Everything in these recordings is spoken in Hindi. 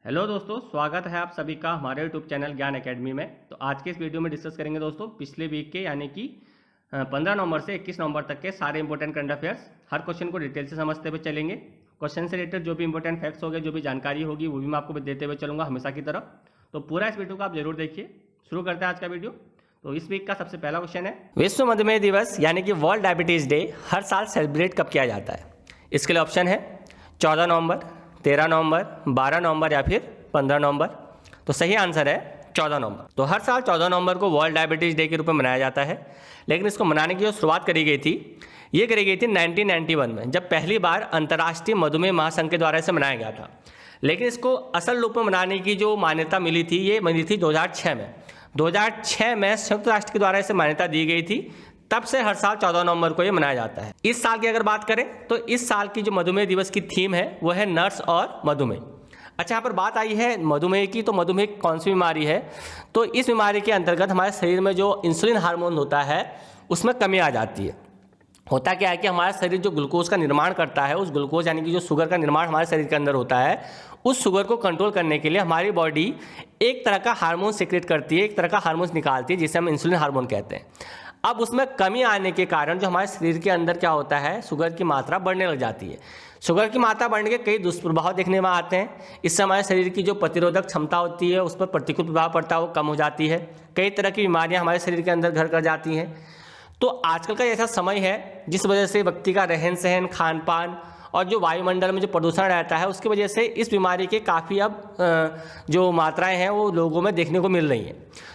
हेलो दोस्तों, स्वागत है आप सभी का हमारे यूट्यूब चैनल ज्ञान एकेडमी में। तो आज के इस वीडियो में डिस्कस करेंगे दोस्तों पिछले वीक के यानी कि 15 नवंबर से 21 नवंबर तक के सारे इंपॉर्टेंट करंट अफेयर्स। हर क्वेश्चन को डिटेल से समझते हुए चलेंगे। क्वेश्चन से रिलेटेड जो भी इंपॉर्टेंट फैक्ट्स होंगे, जो भी जानकारी होगी, वो भी मैं आपको देते हुए चलूँगा हमेशा की तरह। तो पूरा इस वीडियो को आप जरूर देखिए। शुरू करते हैं आज का वीडियो। तो इस वीक का सबसे पहला क्वेश्चन है, विश्व मधुमेह दिवस यानी कि वर्ल्ड डायबिटीज़ डे हर साल सेलिब्रेट कब किया जाता है? इसके लिए ऑप्शन है 14 नवंबर, 13 नवंबर, 12 नवंबर या फिर 15 नवंबर। तो सही आंसर है 14 नवंबर। तो हर साल 14 नवंबर को वर्ल्ड डायबिटीज़ डे के रूप में मनाया जाता है, लेकिन इसको मनाने की जो शुरुआत करी गई थी, ये करी गई थी 1991 में, जब पहली बार अंतर्राष्ट्रीय मधुमेह महासंघ के द्वारा इसे मनाया गया था। लेकिन इसको असल रूप में मनाने की जो मान्यता मिली थी, ये मिली थी 2006 में। 2006 में संयुक्त राष्ट्र के द्वारा इसे मान्यता दी गई थी। तब से हर साल 14 नवंबर को ये मनाया जाता है। इस साल की अगर बात करें तो इस साल की जो मधुमेह दिवस की थीम है वो है नर्स और मधुमेह। अच्छा, यहाँ पर बात आई है मधुमेह की, तो मधुमेह कौन सी बीमारी है? तो इस बीमारी के अंतर्गत हमारे शरीर में जो इंसुलिन हार्मोन होता है उसमें कमी आ जाती है। होता क्या है कि हमारा शरीर जो ग्लूकोज का निर्माण करता है, उस ग्लूकोज यानी कि जो शुगर का निर्माण हमारे शरीर के अंदर होता है, उस शुगर को कंट्रोल करने के लिए हमारी बॉडी एक तरह का हार्मोन सीक्रेट करती है, एक तरह का हार्मोन निकालती है जिसे हम इंसुलिन हार्मोन कहते हैं। अब उसमें कमी आने के कारण जो हमारे शरीर के अंदर क्या होता है, शुगर की मात्रा बढ़ने लग जाती है। शुगर की मात्रा बढ़ने के कई दुष्प्रभाव देखने में आते हैं। इससे हमारे शरीर की जो प्रतिरोधक क्षमता होती है उस पर प्रतिकूल प्रभाव पड़ता है, वो कम हो जाती है। कई तरह की बीमारियां हमारे शरीर के अंदर घर कर जाती हैं। तो आजकल का ऐसा समय है जिस वजह से व्यक्ति का रहन सहन, खान पान और जो वायुमंडल में जो प्रदूषण रहता है, उसकी वजह से इस बीमारी के काफ़ी अब जो मात्राएं हैं वो लोगों में देखने को मिल रही हैं।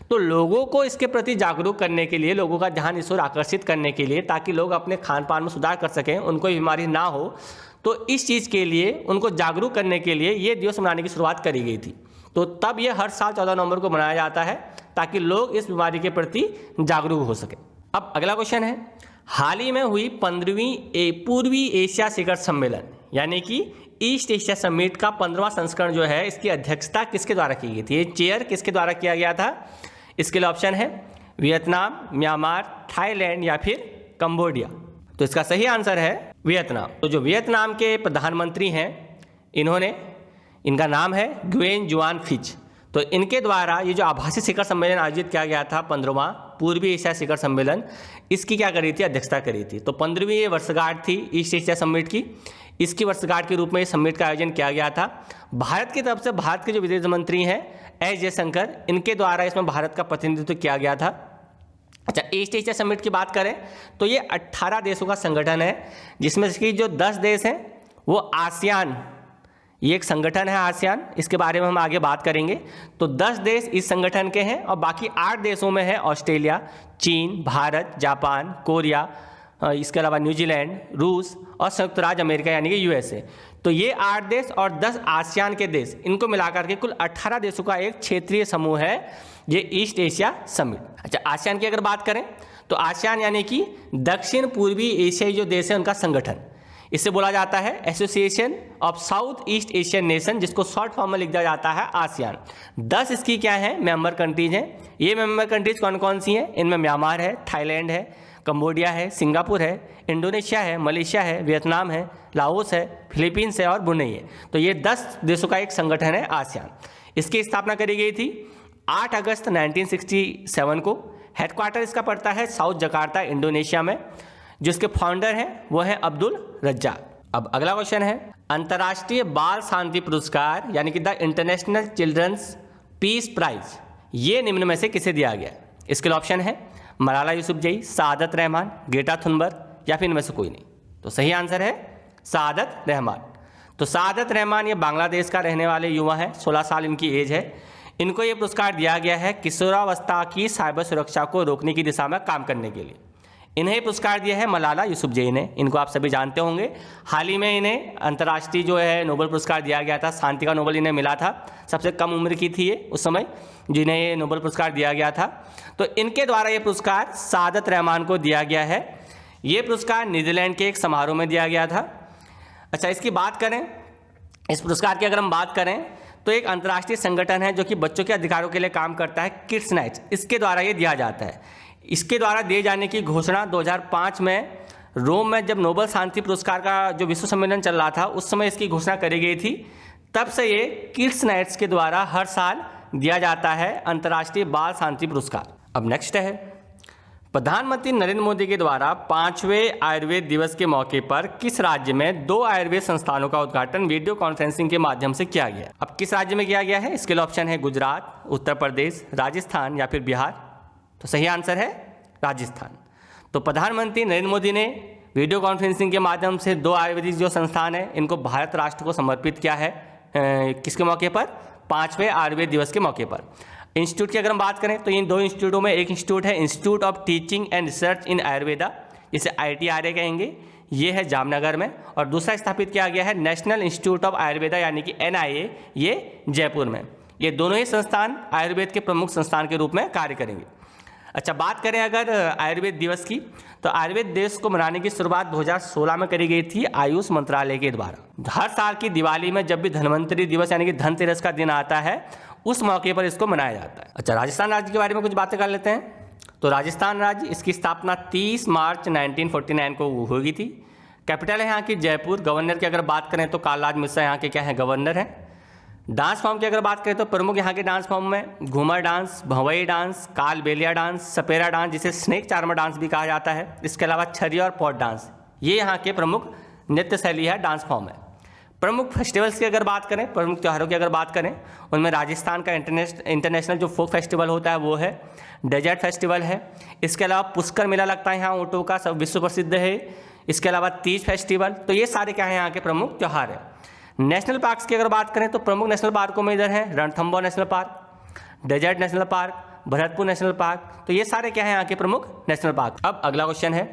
तो लोगों को इसके प्रति जागरूक करने के लिए, लोगों का ध्यान इस ओर आकर्षित करने के लिए, ताकि लोग अपने खान पान में सुधार कर सकें, उनको ये बीमारी ना हो, तो इस चीज़ के लिए उनको जागरूक करने के लिए ये दिवस मनाने की शुरुआत करी गई थी। तो तब ये हर साल 14 नवंबर को मनाया जाता है ताकि लोग इस बीमारी के प्रति जागरूक हो सकें। अब अगला क्वेश्चन है, हाल ही में हुई 15वीं पूर्वी एशिया शिखर सम्मेलन यानी कि ईस्ट एशिया समिट का 15वां संस्करण जो है, इसकी अध्यक्षता किसके द्वारा की गई थी? ये चेयर किसके द्वारा किया गया था? इसके लिए ऑप्शन है वियतनाम, म्यांमार, थाईलैंड या फिर कंबोडिया। तो इसका सही आंसर है वियतनाम। तो जो वियतनाम के प्रधानमंत्री हैं, इनका नाम है ग्वेन जुआन फिच। तो इनके द्वारा ये जो आभासी शिखर सम्मेलन आयोजित किया गया था, 15वां पूर्वी एशिया शिखर सम्मेलन, इसकी क्या करी थी? अध्यक्षता करी थी। तो 15वीं ये वर्षगांठ थी ईस्ट एशिया समिट की। इसकी वर्षगांठ के रूप में इस समिट का आयोजन किया गया था। भारत की तरफ से भारत के जो विदेश मंत्री हैं एस जयशंकर, इनके द्वारा इसमें भारत का प्रतिनिधित्व किया गया था। अच्छा, ईस्ट एशिया समिट की बात करें तो ये 18 देशों का संगठन है, जिसमें से जो 10 देश हैं वो आसियान, ये एक संगठन है आसियान, इसके बारे में हम आगे बात करेंगे। तो 10 देश इस संगठन के हैं और बाकी 8 देशों में है ऑस्ट्रेलिया, चीन, भारत, जापान, कोरिया, इसके अलावा न्यूजीलैंड, रूस और संयुक्त राज्य अमेरिका यानी कि यूएसए। तो ये 8 देश और 10 आसियान के देश, इनको मिलाकर के कुल 18 देशों का एक क्षेत्रीय समूह है ये ईस्ट एशिया समिट। अच्छा, आसियान की अगर बात करें तो आसियान यानी कि दक्षिण पूर्वी एशियाई जो देश है उनका संगठन। इससे बोला जाता है association of south east Asian nation, जिसको शॉर्ट फॉर्म में लिख दिया जाता है आसियान। 10 इसकी क्या है? मेंबर कंट्रीज हैं। ये मेंबर कंट्रीज कौन कौन सी हैं? इनमें म्यांमार है, थाईलैंड है, कंबोडिया है, सिंगापुर है, इंडोनेशिया है, मलेशिया है, वियतनाम है, लाओस है, फिलीपींस है और ब्रुनेई है। तो ये 10 देशों का एक संगठन है आसियान। इसकी स्थापना करी गई थी 8 अगस्त 1967 को। हेडक्वार्टर इसका पड़ता है साउथ जकार्ता, इंडोनेशिया में। जिसके फाउंडर हैं वो हैं अब्दुल रज्जाक। अब अगला क्वेश्चन है, अंतर्राष्ट्रीय बाल शांति पुरस्कार यानी कि the international children's peace prize, ये निम्न में से किसे दिया गया? इसके लिए ऑप्शन है मलाला यूसुफजई, सादत रहमान, ग्रेटा थुनबर्ग या फिर इनमें से कोई नहीं। तो सही आंसर है सादत रहमान। तो सादत रहमान ये बांग्लादेश का रहने वाले युवा हैं, 16 साल इनकी एज है। इनको ये पुरस्कार दिया गया है किशोरावस्था की साइबर सुरक्षा को रोकने की दिशा में काम करने के लिए। इन्हें पुरस्कार दिया है मलाला यूसुफजई ने, इनको आप सभी जानते होंगे। हाल ही में इन्हें अंतर्राष्ट्रीय जो है नोबेल पुरस्कार दिया गया था, शांति का नोबेल इन्हें मिला था। सबसे कम उम्र की थी ये उस समय जिन्हें ये नोबेल पुरस्कार दिया गया था। तो इनके द्वारा ये पुरस्कार सादत रहमान को दिया गया है। ये पुरस्कार नीदरलैंड के एक समारोह में दिया गया था। अच्छा, इसकी बात करें, इस पुरस्कार की अगर हम बात करें तो एक अंतर्राष्ट्रीय संगठन है जो कि बच्चों के अधिकारों के लिए काम करता है, किड्स नाइट्स, इसके द्वारा ये दिया जाता है। इसके द्वारा दिए जाने की घोषणा 2005 में रोम में जब नोबेल शांति पुरस्कार का जो विश्व सम्मेलन चल रहा था, उस समय इसकी घोषणा करी गई थी। तब से ये किड्स नाइट्स के द्वारा हर साल दिया जाता है अंतर्राष्ट्रीय बाल शांति पुरस्कार। अब नेक्स्ट है, प्रधानमंत्री नरेंद्र मोदी के द्वारा 5वें आयुर्वेद दिवस के मौके पर किस राज्य में 2 आयुर्वेद संस्थानों का उद्घाटन वीडियो कॉन्फ्रेंसिंग के माध्यम से किया गया? अब किस राज्य में किया गया है? इसके लिए ऑप्शन है गुजरात, उत्तर प्रदेश, राजस्थान या फिर बिहार। तो सही आंसर है राजस्थान। तो प्रधानमंत्री नरेंद्र मोदी ने वीडियो कॉन्फ्रेंसिंग के माध्यम से 2 आयुर्वेदिक जो संस्थान है इनको भारत राष्ट्र को समर्पित किया है। किसके मौके पर? 5वें आयुर्वेद दिवस के मौके पर। इंस्टीट्यूट की अगर हम बात करें तो इन 2 इंस्टीट्यूटों में एक इंस्टीट्यूट है institute of teaching and research इन आयुर्वेदा, जिसे ITRA कहेंगे, ये है जामनगर में, और दूसरा स्थापित किया गया है नेशनल इंस्टीट्यूट ऑफ आयुर्वेदा यानी कि NIA, ये जयपुर में। ये दोनों ही संस्थान आयुर्वेद के प्रमुख संस्थान के रूप में कार्य करेंगे। अच्छा, बात करें अगर आयुर्वेद दिवस की, तो आयुर्वेद दिवस को मनाने की शुरुआत 2016 में करी गई थी आयुष मंत्रालय के द्वारा। हर साल की दिवाली में जब भी धन्वंतरी दिवस यानी कि धनतेरस का दिन आता है उस मौके पर इसको मनाया जाता है। अच्छा, राजस्थान राज्य के बारे में कुछ बातें कर लेते हैं। तो राजस्थान राज्य, इसकी स्थापना 30 मार्च 1949 को हुई थी। कैपिटल है यहाँ की जयपुर। गवर्नर की अगर बात करें तो कालराज मिश्रा यहाँ के क्या है? गवर्नर हैं। डांस फॉर्म की अगर बात करें तो प्रमुख यहाँ के डांस फॉर्म में Ghoomar dance, Bhavai dance, Kalbelia dance, Sapera dance, जिसे स्नेक चार्मर डांस भी कहा जाता है। इसके अलावा छरी और पॉट डांस, ये यहाँ के प्रमुख नृत्य शैली है, डांस फॉर्म है। प्रमुख फेस्टिवल्स की अगर बात करें, प्रमुख त्योहारों की अगर बात करें, उनमें राजस्थान का इंटरनेशनल जो फोक फेस्टिवल होता है वो है, डेजर्ट फेस्टिवल है। इसके अलावा पुष्कर मेला लगता है यहाँ ऊँटों का, सब विश्व प्रसिद्ध है। इसके अलावा तीज फेस्टिवल। तो ये सारे क्या है यहाँ के प्रमुख त्यौहार है। नेशनल पार्क्स की अगर बात करें तो प्रमुख नेशनल पार्कों में इधर है Ranthambore national park, desert national park, Bharatpur national park. तो ये सारे क्या है यहाँ के प्रमुख नेशनल पार्क। अब अगला क्वेश्चन है,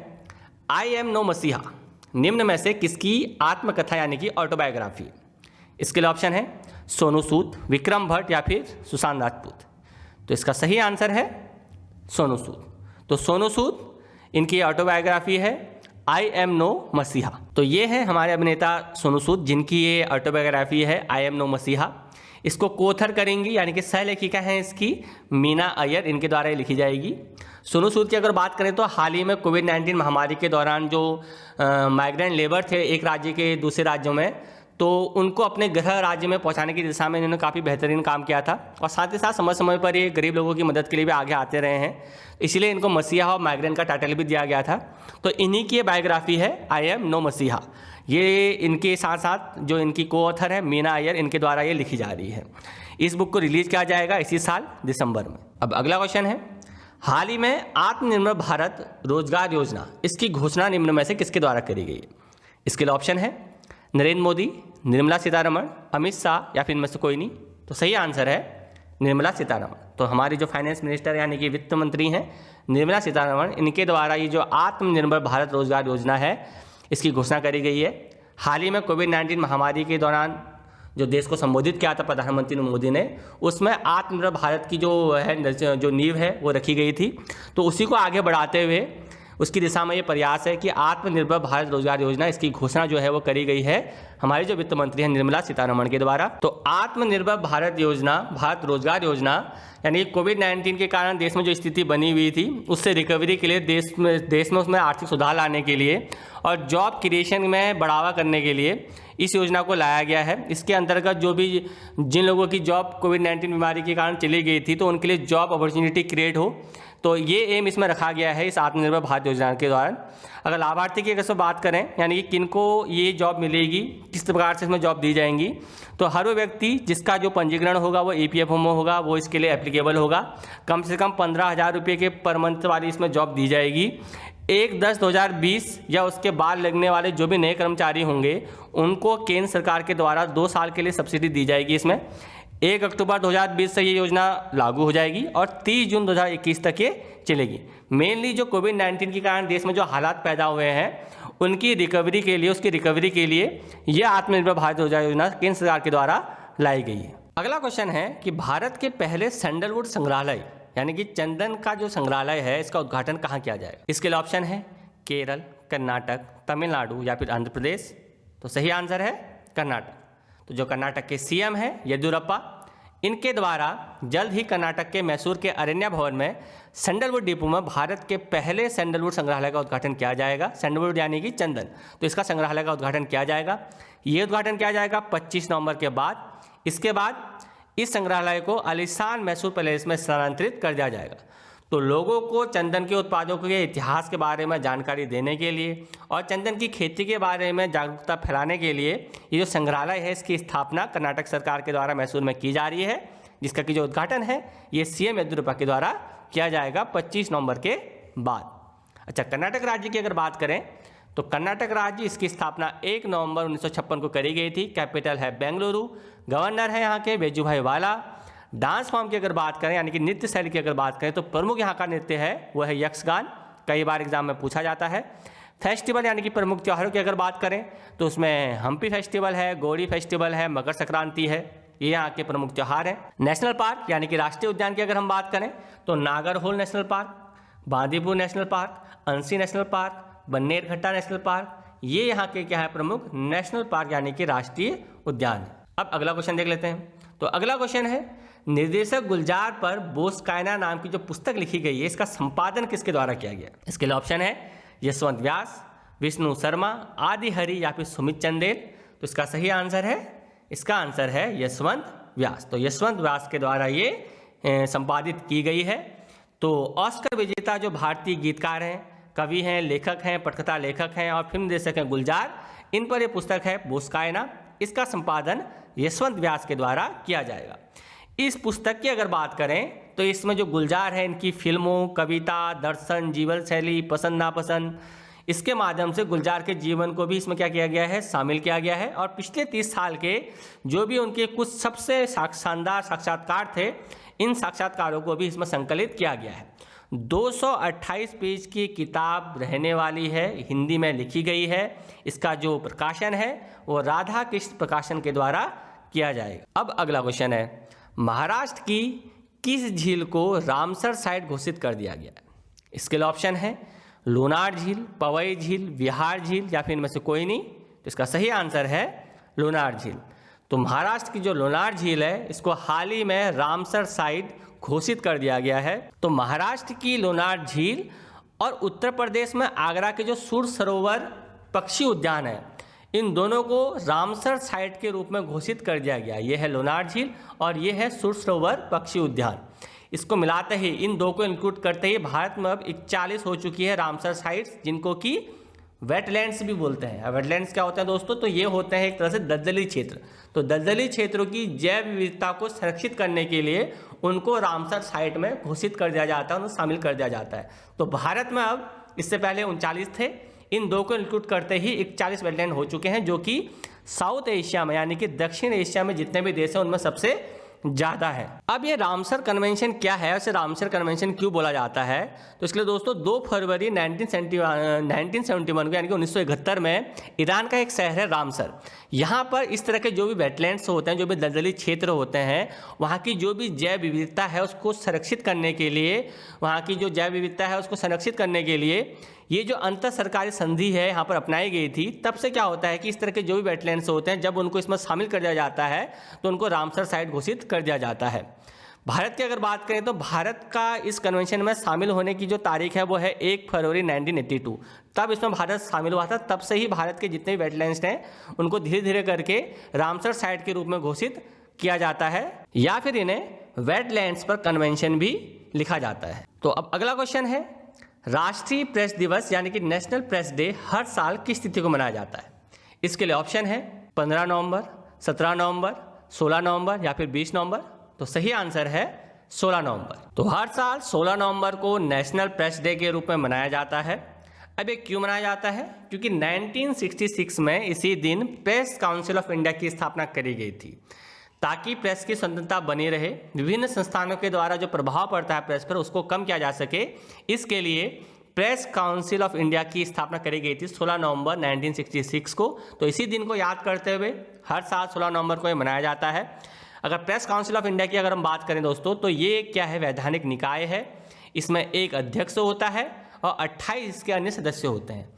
आई एम नो मसीहा निम्न में से किसकी आत्मकथा यानी कि ऑटोबायोग्राफी? इसके लिए ऑप्शन है सोनू सूद, विक्रम भट्ट या फिर सुशांत राजपूत। तो इसका सही आंसर है सोनू सूद। तो सोनू सूद, इनकी ऑटोबायोग्राफी है आई एम नो मसीहा। तो ये है हमारे अभिनेता सोनू सूद, जिनकी ये ऑटोबायोग्राफी है आई एम नो मसीहा। इसको कोथर करेंगी यानी कि सह लेखिका हैं इसकी मीना अय्यर, इनके द्वारा ये लिखी जाएगी। सोनू सूद की अगर बात करें तो हाल ही में कोविड-19 महामारी के दौरान जो माइग्रेंट लेबर थे एक राज्य के दूसरे राज्यों में, तो उनको अपने गृह राज्य में पहुंचाने की दिशा में इन्होंने काफ़ी बेहतरीन काम किया था। और साथ ही साथ समय समय पर ये गरीब लोगों की मदद के लिए भी आगे आते रहे हैं, इसलिए इनको मसीहा और माइग्रेंट का टाइटल भी दिया गया था। तो इन्हीं की ये बायोग्राफी है आई एम नो मसीहा। ये इनके साथ साथ जो इनकी को ऑथर है मीना अय्यर, इनके द्वारा ये लिखी जा रही है। इस बुक को रिलीज किया जाएगा इसी साल दिसंबर में। अब अगला क्वेश्चन है, हाल ही में आत्मनिर्भर भारत रोजगार योजना, इसकी घोषणा निम्न में से किसके द्वारा करी गई? इसके लिए ऑप्शन है नरेंद्र मोदी, निर्मला सीतारमण, अमित शाह या फिर इनमें से कोई नहीं। तो सही आंसर है निर्मला सीतारमण। तो हमारी जो फाइनेंस मिनिस्टर यानी कि वित्त मंत्री हैं निर्मला सीतारमण, इनके द्वारा ये जो आत्मनिर्भर भारत रोजगार योजना है इसकी घोषणा करी गई है। हाल ही में कोविड-19 महामारी के दौरान जो देश को संबोधित किया था प्रधानमंत्री मोदी ने, उसमें आत्मनिर्भर भारत की जो नींव है वो रखी गई थी। तो उसी को आगे बढ़ाते हुए उसकी दिशा में ये प्रयास है कि आत्मनिर्भर भारत रोजगार योजना, इसकी घोषणा जो है वो करी गई है हमारे जो वित्त मंत्री हैं निर्मला सीतारमण के द्वारा। तो आत्मनिर्भर भारत योजना, भारत रोजगार योजना, यानी कोविड-19 के कारण देश में जो स्थिति बनी हुई थी उससे रिकवरी के लिए देश में उसमें आर्थिक सुधार लाने के लिए और जॉब क्रिएशन में बढ़ावा करने के लिए इस योजना को लाया गया है। इसके अंतर्गत जो भी जिन लोगों की जॉब कोविड-19 बीमारी के कारण चली गई थी तो उनके लिए जॉब अपॉर्चुनिटी क्रिएट हो, तो ये एम इसमें रखा गया है इस आत्मनिर्भर भारत योजना के दौरान। अगर लाभार्थी की अगर बात करें यानी कि किनको ये जॉब मिलेगी, किस प्रकार से इसमें जॉब दी जाएंगी, तो हर वो व्यक्ति जिसका जो पंजीकरण होगा वो EPF में होगा वो इसके लिए एप्लीकेबल होगा। कम से कम 15,000 रुपये के पर मंथ वाली इसमें जॉब दी जाएगी। 1/10/2020 या उसके बाद लगने वाले जो भी नए कर्मचारी होंगे उनको केंद्र सरकार के द्वारा 2 साल के लिए सब्सिडी दी जाएगी। इसमें 1 अक्टूबर 2020 से ये योजना लागू हो जाएगी और 30 जून 2021 तक ये चलेगी। मेनली जो कोविड-19 के कारण देश में जो हालात पैदा हुए हैं उनकी रिकवरी के लिए, उसकी रिकवरी के लिए ये आत्मनिर्भर भारत रोजगार योजना केंद्र सरकार के द्वारा लाई गई है। अगला क्वेश्चन है कि भारत के पहले सैंडलवुड संग्रहालय यानी कि चंदन का जो संग्रहालय है इसका उद्घाटन कहाँ किया जाएगा? इसके लिए ऑप्शन है केरल, कर्नाटक, तमिलनाडु या फिर आंध्र प्रदेश। तो सही आंसर है कर्नाटक। तो जो कर्नाटक के CM हैं येदियुरप्पा, इनके द्वारा जल्द ही कर्नाटक के मैसूर के अरण्या भवन में सैंडलवुड डिपो में भारत के पहले सैंडलवुड संग्रहालय का उद्घाटन किया जाएगा। सैंडलवुड यानी कि चंदन, तो इसका संग्रहालय का उद्घाटन किया जाएगा। ये उद्घाटन किया जाएगा 25 नवंबर के बाद इसके बाद इस संग्रहालय को आलीशान मैसूर पैलेस में स्थानांतरित कर दिया जाएगा। तो लोगों को चंदन के उत्पादों के इतिहास के बारे में जानकारी देने के लिए और चंदन की खेती के बारे में जागरूकता फैलाने के लिए ये जो संग्रहालय है इसकी स्थापना कर्नाटक सरकार के द्वारा मैसूर में की जा रही है, जिसका कि जो उद्घाटन है ये CM येदियुरप्पा के द्वारा किया जाएगा 25 नवंबर के बाद। अच्छा, कर्नाटक राज्य की अगर बात करें तो कर्नाटक राज्य इसकी स्थापना 1 नवंबर 1956 को करी गई थी। कैपिटल है बेंगलुरु, गवर्नर है यहाँ के वेजुभाई वाला। डांस फॉर्म की अगर बात करें यानी कि नृत्य शैली की अगर बात करें तो प्रमुख यहाँ का नृत्य है वो है यक्षगान, कई बार एग्जाम में पूछा जाता है। फेस्टिवल यानी कि प्रमुख त्योहारों की अगर बात करें तो उसमें हम्पी फेस्टिवल है, गौड़ी फेस्टिवल है, मकर संक्रांति है, ये यहाँ के प्रमुख त्योहार हैं। नेशनल पार्क यानी कि राष्ट्रीय उद्यान की अगर हम बात करें तो Nagarhole national park, Bandipur national park, Anshi national park, Bannerghatta national park, ये यहाँ के क्या है प्रमुख नेशनल पार्क यानी कि राष्ट्रीय उद्यान। अब अगला क्वेश्चन देख लेते हैं। तो अगला क्वेश्चन है निर्देशक गुलजार पर बोसकायना नाम की जो पुस्तक लिखी गई है इसका संपादन किसके द्वारा किया गया? इसके लिए ऑप्शन है यशवंत व्यास, विष्णु शर्मा, आदि हरि या फिर सुमित चंदेल। तो इसका सही आंसर है यशवंत व्यास। तो यशवंत व्यास के द्वारा ये संपादित की गई है। तो ऑस्कर विजेता जो भारतीय गीतकार हैं, कवि हैं, लेखक हैं, पटकथा लेखक हैं और फिल्म निर्देशक हैं गुलजार, इन पर यह पुस्तक है बोसकायना। इसका संपादन यशवंत व्यास के द्वारा किया जाएगा। इस पुस्तक की अगर बात करें तो इसमें जो गुलजार है इनकी फिल्मों, कविता, दर्शन, जीवन शैली, पसंद नापसंद, इसके माध्यम से गुलजार के जीवन को भी इसमें क्या किया गया है, शामिल किया गया है। और पिछले 30 साल के जो भी उनके कुछ सबसे शानदार साक्षात्कार थे, इन साक्षात्कारों को भी इसमें संकलित किया गया है। 228 पेज की किताब रहने वाली है, हिंदी में लिखी गई है। इसका जो प्रकाशन है वो राधा कृष्ण प्रकाशन के द्वारा किया जाएगा। अब अगला क्वेश्चन है महाराष्ट्र की किस झील को रामसर साइट घोषित कर दिया गया है? इसके लिए ऑप्शन है लोनार झील, पवई झील, विहार झील या फिर इनमें से कोई नहीं। तो इसका सही आंसर है लोनार झील। तो महाराष्ट्र की जो लोनार झील है इसको हाल ही में रामसर साइट घोषित कर दिया गया है। तो महाराष्ट्र की लोनार झील और उत्तर प्रदेश में आगरा के जो सूर सरोवर पक्षी उद्यान है, इन दोनों को रामसर साइट के रूप में घोषित कर दिया गया। ये है लोनार झील और ये है सूर सरोवर पक्षी उद्यान। इसको मिलाते ही, इन दो को इंक्लूड करते ही भारत में अब 41 हो चुकी है रामसर साइट्स, जिनको कि वेटलैंड्स भी बोलते हैं। वेटलैंड्स क्या होते हैं दोस्तों? तो ये होते हैं एक तरह से दलदली क्षेत्र। तो दलदली क्षेत्रों की जैव विविधता को संरक्षित करने के लिए उनको रामसर साइट में घोषित कर दिया जाता है, उन्हें शामिल कर दिया जाता है। तो भारत में अब इससे पहले 39 थे, इन दो को इंक्लूड करते ही 41 वेटलैंड हो चुके हैं, जो कि साउथ एशिया में यानी कि दक्षिण एशिया में जितने भी देश हैं उनमें सबसे ज़्यादा है। अब ये रामसर कन्वेंशन क्या है, उसे रामसर कन्वेंशन क्यों बोला जाता है? तो इसके लिए दोस्तों 2 फरवरी 1971 को यानी कि 1971 में ईरान का एक शहर है रामसर। यहाँ पर इस तरह के जो भी वेटलैंड्स होते हैं, जो भी दलदली क्षेत्र होते हैं, वहाँ की जो भी जैव विविधता है उसको संरक्षित करने के लिए, ये जो अंतर सरकारी संधि है यहाँ पर अपनाई गई थी। तब से क्या होता है कि इस तरह के जो भी वेटलैंड्स होते हैं, जब उनको इसमें शामिल कर दिया जाता है तो उनको रामसर साइट घोषित कर दिया जाता है। भारत की अगर बात करें तो भारत का इस कन्वेंशन में शामिल होने की जो तारीख है वो है 1 फरवरी 1982। तब इसमें भारत शामिल हुआ था। तब से ही भारत के जितने भी वेटलैंड्स हैं उनको धीरे धीरे करके रामसर साइट के रूप में घोषित किया जाता है, या फिर इन्हें वेटलैंड्स पर कन्वेंशन भी लिखा जाता है। तो अब अगला क्वेश्चन है राष्ट्रीय प्रेस दिवस यानी कि नेशनल प्रेस डे हर साल किस तिथि को मनाया जाता है? इसके लिए ऑप्शन है 15 नवंबर, 17 नवंबर, 16 नवंबर या फिर 20 नवंबर। तो सही आंसर है 16 नवंबर। तो हर साल 16 नवंबर को नेशनल प्रेस डे के रूप में मनाया जाता है। अब ये क्यों मनाया जाता है? क्योंकि 1966 में इसी दिन प्रेस काउंसिल ऑफ इंडिया की स्थापना करी गई थी, ताकि प्रेस की स्वतंत्रता बनी रहे। विभिन्न संस्थानों के द्वारा जो प्रभाव पड़ता है प्रेस पर उसको कम किया जा सके, इसके लिए प्रेस काउंसिल ऑफ इंडिया की स्थापना करी गई थी 16 नवंबर 1966 को। तो इसी दिन को याद करते हुए हर साल 16 नवंबर को ये मनाया जाता है। अगर प्रेस काउंसिल ऑफ इंडिया की अगर हम बात करें दोस्तों, तो ये क्या है, वैधानिक निकाय है। इसमें एक अध्यक्ष होता है और 28 इसके अन्य सदस्य होते हैं।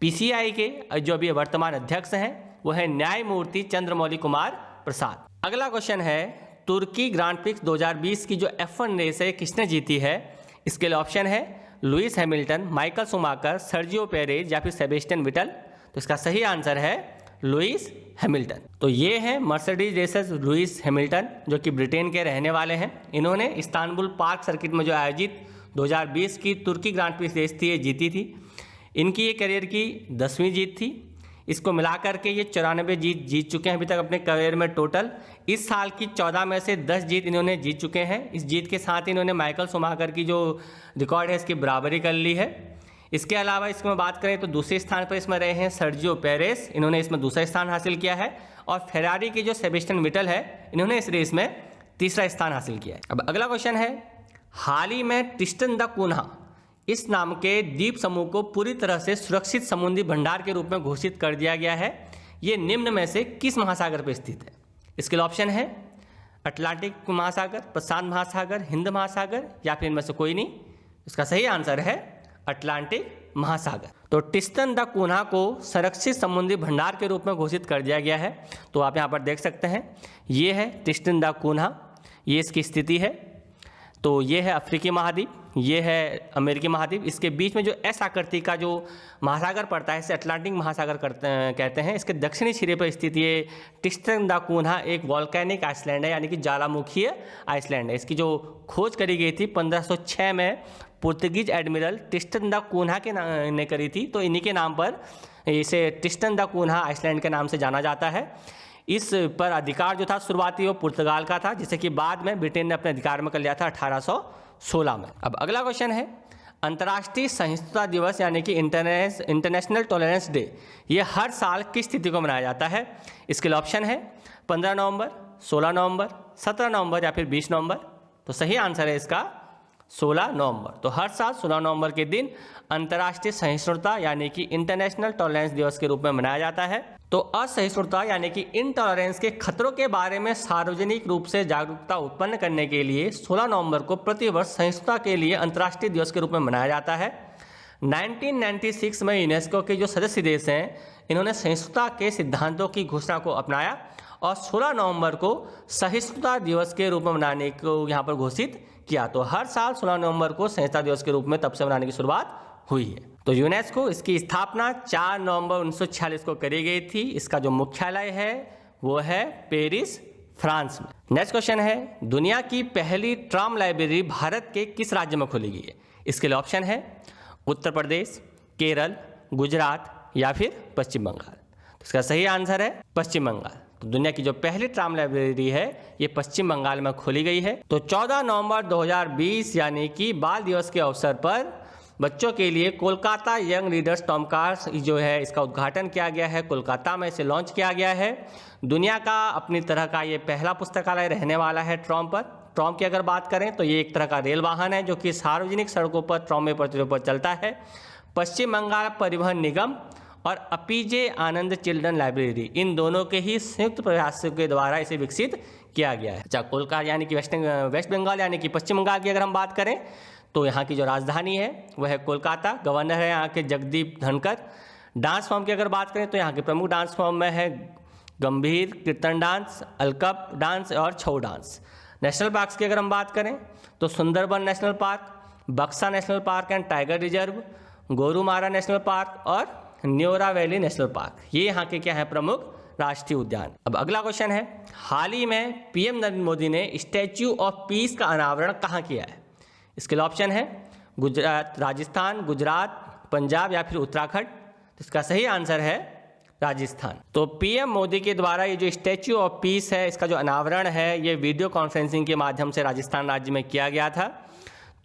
PCI के जो अभी वर्तमान अध्यक्ष हैं वो है न्यायमूर्ति चंद्रमौली कुमार प्रसाद। अगला क्वेश्चन है तुर्की ग्रांड प्रिक्स 2020 की जो F1 रेस है किसने जीती है? इसके लिए ऑप्शन है Lewis Hamilton, Michael Schumacher, Sergio Perez या फिर सेबेस्टियन विटल। तो इसका सही आंसर है लुइस हैमिल्टन। तो ये हैं मर्सिडीज रेसर्स लुइस हैमिल्टन, जो कि ब्रिटेन के रहने वाले हैं। इन्होंने इस्तांबुल पार्क सर्किट में जो आयोजित 2020 की तुर्की ग्रांड प्रिक्स रेस थी, ये जीती थी। इनकी ये करियर की 10वीं जीत थी। इसको मिलाकर के ये 94 जीत चुके हैं अभी तक अपने करियर में टोटल। इस साल की 14 में से 10 जीत इन्होंने जीत चुके हैं। इस जीत के साथ इन्होंने माइकल शुमाकर की जो रिकॉर्ड है इसकी बराबरी कर ली है। इसके अलावा इसमें बात करें तो दूसरे स्थान पर इसमें रहे हैं सर्जियो पेरेस, इन्होंने इसमें दूसरा स्थान हासिल किया है। और फेरारी के जो सेबेस्टियन वेटेल है, इन्होंने इस रेस में तीसरा स्थान हासिल किया है। अब अगला क्वेश्चन है, हाल ही में ट्रिस्टन दा कून्हा इस नाम के द्वीप समूह को पूरी तरह से सुरक्षित समुद्री भंडार के रूप में घोषित कर दिया गया है। ये निम्न में से किस महासागर पर स्थित है? इसके लिए ऑप्शन है अटलांटिक महासागर, प्रशांत महासागर, हिंद महासागर, या फिर इनमें से कोई नहीं। इसका सही आंसर है अटलांटिक महासागर। तो ट्रिस्टन दा कून्हा को संरक्षित समुद्री भंडार के रूप में घोषित कर दिया गया है। तो आप यहाँ पर देख सकते हैं, ये है ट्रिस्टन दा कून्हा, ये इसकी स्थिति है। तो ये है अफ्रीकी महाद्वीप, ये है अमेरिकी महाद्वीप। इसके बीच में जो एस आकृति का जो महासागर पड़ता है इसे अटलांटिक महासागर कहते हैं। इसके दक्षिणी सिरे पर स्थित ये ट्रिस्टन दा कून्हा एक वॉल्केनिक आइसलैंड है, यानी कि ज्वालामुखीय आइसलैंड है। इसकी जो खोज करी गई थी 1506 में पुर्तगीज एडमिरल ट्रिस्टन दा कून्हा ने करी थी। तो इन्हीं के नाम पर इसे ट्रिस्टन दा कून्हा आइसलैंड के नाम से जाना जाता है। इस पर अधिकार जो था शुरुआती वो पुर्तगाल का था, जिसे कि बाद में ब्रिटेन ने अपने अधिकार में कर लिया था 1816 में। अब अगला क्वेश्चन है, अंतर्राष्ट्रीय सहिष्णुता दिवस यानी कि इंटरनेशनल टॉलरेंस डे, ये हर साल किस तिथि को मनाया जाता है? इसके लिए ऑप्शन है 15 नवंबर, 16 नवंबर, 17 नवंबर या फिर 20 नवंबर। तो सही आंसर है इसका 16 नवंबर। तो हर साल 16 नवंबर के दिन अंतर्राष्ट्रीय सहिष्णुता यानी कि इंटरनेशनल टॉलरेंस दिवस के रूप में मनाया जाता है। तो असहिष्णुता यानी कि इनटॉलरेंस के खतरों के बारे में सार्वजनिक रूप से जागरूकता उत्पन्न करने के लिए 16 नवंबर को प्रतिवर्ष सहिष्णुता के लिए अंतर्राष्ट्रीय दिवस के रूप में मनाया जाता है। 1996 में यूनेस्को के जो सदस्य देश हैं, इन्होंने सहिष्णुता के सिद्धांतों की घोषणा को अपनाया और 16 नवंबर को सहिष्णुता दिवस के रूप में मनाने को यहाँ पर घोषित किया। तो हर साल 16 नवंबर को सहिष्णुता दिवस के रूप में तब से मनाने की शुरुआत हुई है। तो यूनेस्को इसकी स्थापना 4 नवंबर 1946 को करी गई थी। इसका जो मुख्यालय है वो है पेरिस, फ्रांस में। नेक्स्ट क्वेश्चन है, दुनिया की पहली ट्राम लाइब्रेरी भारत के किस राज्य में खोली गई है? इसके लिए ऑप्शन है उत्तर प्रदेश, केरल, गुजरात या फिर पश्चिम बंगाल। तो इसका सही आंसर है पश्चिम बंगाल। तो दुनिया की जो पहली ट्राम लाइब्रेरी है ये पश्चिम बंगाल में खोली गई है। तो 14 नवंबर 2020 यानी कि बाल दिवस के अवसर पर बच्चों के लिए कोलकाता यंग रीडर्स टॉमकास्ट जो है इसका उद्घाटन किया गया है। कोलकाता में इसे लॉन्च किया गया है। दुनिया का अपनी तरह का ये पहला पुस्तकालय रहने वाला है ट्रॉम पर। ट्रॉम की अगर बात करें तो ये एक तरह का रेल वाहन है जो कि सार्वजनिक सड़कों पर ट्रॉम में प्रतिरोध पर चलता है। पश्चिम बंगाल परिवहन निगम और अपीजे आनंद चिल्ड्रन लाइब्रेरी, इन दोनों के ही संयुक्त प्रयासों के द्वारा इसे विकसित किया गया है। अच्छा, कोलकाता यानी कि वेस्ट बंगाल यानी कि पश्चिम बंगाल की अगर हम बात करें तो यहाँ की जो राजधानी है वह है कोलकाता। गवर्नर है यहाँ के जगदीप धनखड़। डांस फॉर्म की अगर बात करें तो यहाँ के प्रमुख डांस फॉर्म में है गंभीर, कीर्तन डांस, अलकप डांस और छऊ डांस। नेशनल पार्क्स की अगर हम बात करें तो सुंदरबन नेशनल पार्क, बक्सा national park and tiger reserve, Gorumara national park और न्योरा वैली नेशनल पार्क, ये यहाँ के क्या है प्रमुख राष्ट्रीय उद्यान। अब अगला क्वेश्चन है, हाल ही में पीएम नरेंद्र मोदी ने स्टैच्यू ऑफ पीस का अनावरण कहाँ किया है? इसके लिए ऑप्शन है गुजरात, राजस्थान, गुजरात, पंजाब या फिर उत्तराखंड। तो इसका सही आंसर है राजस्थान। तो पीएम मोदी के द्वारा ये जो स्टैच्यू ऑफ पीस है इसका जो अनावरण है ये वीडियो कॉन्फ्रेंसिंग के माध्यम से राजस्थान राज्य में किया गया था।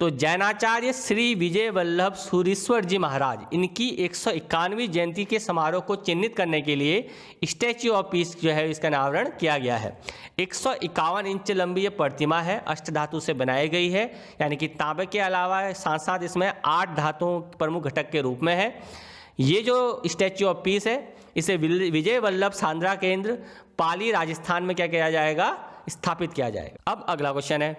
तो जैनाचार्य श्री विजय वल्लभ सूरीश्वर जी महाराज, इनकी 151वीं जयंती के समारोह को चिन्हित करने के लिए स्टैच्यू ऑफ पीस जो है इसका अनावरण किया गया है। 151 इंच लंबी ये प्रतिमा है, अष्टधातु से बनाई गई है, यानी कि तांबे के अलावा साथ साथ इसमें 8 धातुओं प्रमुख घटक के रूप में है। ये जो स्टैच्यू ऑफ पीस है इसे विजय वल्लभ सांद्रा केंद्र पाली राजस्थान में क्या किया जाएगा? स्थापित किया जाएगा। अब अगला क्वेश्चन है,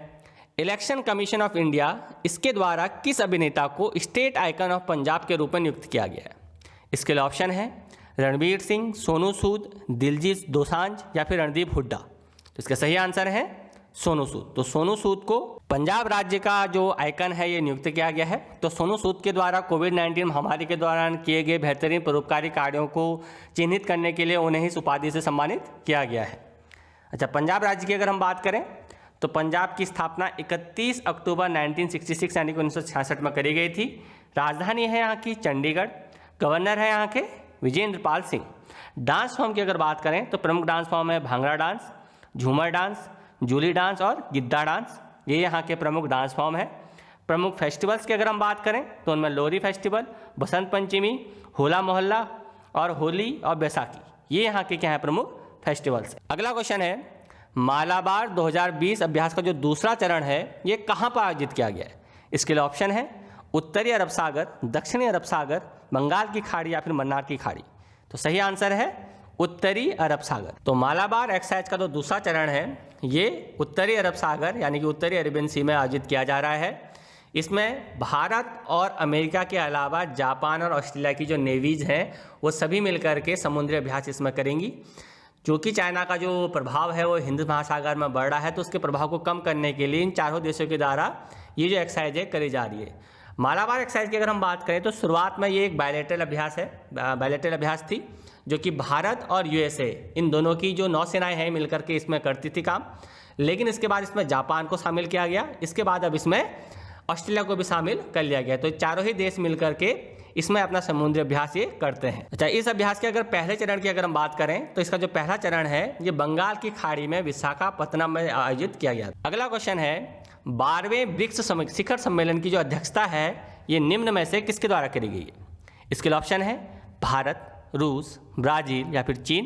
इलेक्शन कमीशन ऑफ इंडिया, इसके द्वारा किस अभिनेता को स्टेट आइकन ऑफ पंजाब के रूप में नियुक्त किया गया है? इसके लिए ऑप्शन है रणवीर सिंह, सोनू सूद, दिलजीत दोसांझ या फिर रणदीप हुड्डा। तो इसका सही आंसर है सोनू सूद। तो सोनू सूद को पंजाब राज्य का जो आइकन है ये नियुक्त किया गया है। तो सोनू सूद के द्वारा कोविड-19 महामारी के दौरान किए गए बेहतरीन परोपकारी कार्यों को चिन्हित करने के लिए उन्हें इस उपाधि से सम्मानित किया गया है। अच्छा, पंजाब राज्य की अगर हम बात करें तो पंजाब की स्थापना 31 अक्टूबर 1966 यानी कि 1966 में करी गई थी। राजधानी है यहाँ की चंडीगढ़। गवर्नर है यहाँ के विजेंद्र पाल सिंह। डांस फॉर्म की अगर बात करें तो प्रमुख डांस फॉर्म है भांगड़ा डांस, झूमर डांस, जूली डांस और गिद्दा डांस। ये यहाँ के प्रमुख डांस फॉर्म है। प्रमुख फेस्टिवल्स की अगर हम बात करें तो उनमें लोहरी फेस्टिवल, बसंत पंचमी, होला मोहल्ला और होली और बैसाखी, ये यहाँ के क्या है प्रमुख फेस्टिवल्स। अगला क्वेश्चन है मालाबार 2020 अभ्यास का जो दूसरा चरण है ये कहाँ पर आयोजित किया गया है? इसके लिए ऑप्शन है उत्तरी अरब सागर, दक्षिणी अरब सागर, बंगाल की खाड़ी या फिर मन्नार की खाड़ी। तो सही आंसर है उत्तरी अरब सागर। तो मालाबार एक्सरसाइज का जो दूसरा चरण है ये उत्तरी अरब सागर यानी कि उत्तरी अरेबियन सी में आयोजित किया जा रहा है। इसमें भारत और अमेरिका के अलावा जापान और ऑस्ट्रेलिया की जो नेवीज हैं वो सभी मिलकर के समुद्री अभ्यास इसमें करेंगी। जो कि चाइना का जो प्रभाव है वो हिंद महासागर में बढ़ रहा है, तो उसके प्रभाव को कम करने के लिए इन चारों देशों के द्वारा ये जो एक्सरसाइज है करी जा रही है। मालाबार एक्सरसाइज की अगर हम बात करें तो शुरुआत में ये एक बायलैटरल अभ्यास है, बायलैटरल अभ्यास थी जो कि भारत और यूएसए इन दोनों की जो नौसेनाएं हैं मिलकर के इसमें करती थी काम। लेकिन इसके बाद इसमें जापान को शामिल किया गया, इसके बाद अब इसमें ऑस्ट्रेलिया को भी शामिल कर लिया गया। तो चारों ही देश मिलकर के इसमें अपना समुद्री अभ्यास ये करते हैं। अच्छा, इस अभ्यास के अगर पहले चरण की अगर हम बात करें तो इसका जो पहला चरण है ये बंगाल की खाड़ी में विशाखापत्तनम में आयोजित किया गया। अगला क्वेश्चन है 12वें ब्रिक्स शिखर सम्मेलन की जो अध्यक्षता है ये निम्न में से किसके द्वारा करी गई है? इसके लिए ऑप्शन है भारत, रूस, ब्राजील या फिर चीन।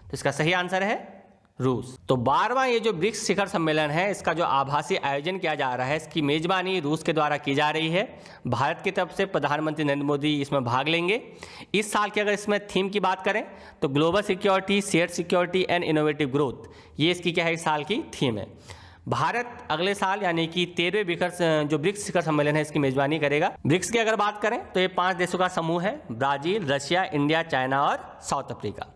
तो इसका सही आंसर है रूस। तो 12वां ये जो ब्रिक्स शिखर सम्मेलन है इसका जो आभासी आयोजन किया जा रहा है इसकी मेजबानी रूस के द्वारा की जा रही है। भारत की तरफ से प्रधानमंत्री नरेंद्र मोदी इसमें भाग लेंगे। इस साल की अगर इसमें थीम की बात करें तो global security, shared security and innovative growth, ये इसकी क्या है इस साल की थीम है। भारत अगले साल यानी कि 13वें जो ब्रिक्स शिखर सम्मेलन है इसकी मेजबानी करेगा। ब्रिक्स की अगर बात करें तो ये 5 देशों का समूह है, ब्राजील, रशिया, इंडिया, चाइना और साउथ अफ्रीका।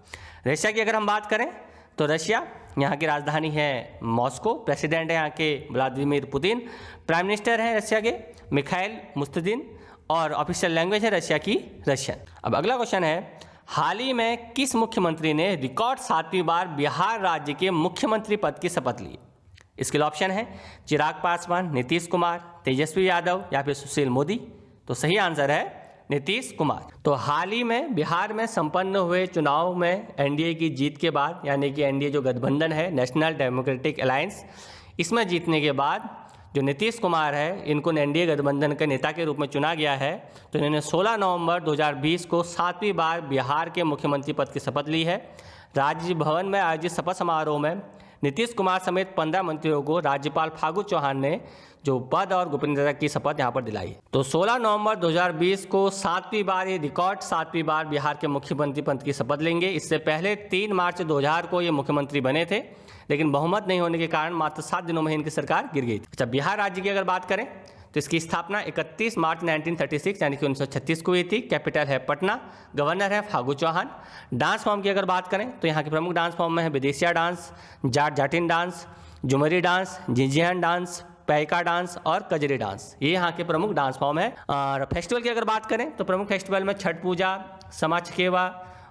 रशिया की अगर हम बात करें तो रशिया, यहाँ की राजधानी है मॉस्को, प्रेसिडेंट है यहाँ के व्लादिमीर पुतिन, प्राइम मिनिस्टर है रशिया के मिखाइल मुस्तदिन और ऑफिशियल लैंग्वेज है रशिया की रशियन। अब अगला क्वेश्चन है हाल ही में किस मुख्यमंत्री ने रिकॉर्ड 7वीं बार बिहार राज्य के मुख्यमंत्री पद की शपथ ली? इसके लिए ऑप्शन है चिराग पासवान, नीतीश कुमार, तेजस्वी यादव या फिर सुशील मोदी। तो सही आंसर है नीतीश कुमार। तो हाल ही में बिहार में संपन्न हुए चुनाव में एनडीए की जीत के बाद यानी कि एनडीए जो गठबंधन है नेशनल डेमोक्रेटिक अलायंस, इसमें जीतने के बाद जो नीतीश कुमार है इनको एनडीए गठबंधन के नेता के रूप में चुना गया है। तो इन्होंने 16 नवंबर 2020 को 7वीं बार बिहार के मुख्यमंत्री पद की शपथ ली है। राज्य भवन में आयोजित शपथ समारोह में नीतीश कुमार समेत 15 मंत्रियों को राज्यपाल फागू चौहान ने जो पद और गोपनीयता की शपथ यहाँ पर दिलाई। तो 16 नवंबर 2020 को 7वीं बार ये रिकॉर्ड 7वीं बार बिहार के मुख्यमंत्री पद की शपथ लेंगे। इससे पहले 3 मार्च 2000 को ये मुख्यमंत्री बने थे, लेकिन बहुमत नहीं होने के कारण मात्र 7 दिनों में इनकी सरकार गिर गई थी। अच्छा, बिहार राज्य की अगर बात करें तो इसकी स्थापना 31 मार्च 1936 यानी कि 1936 को हुई थी। कैपिटल है पटना, गवर्नर है फागू चौहान। डांस फॉर्म की अगर बात करें तो यहाँ के प्रमुख डांस फॉर्म में है Bidesia dance, Jat Jatin dance, Jhumri dance, Jhijhian dance, Paika dance और कजरी डांस, ये यहाँ के प्रमुख डांस फॉर्म है। और फेस्टिवल की अगर बात करें तो प्रमुख फेस्टिवल में छठ पूजा, समा चकेवा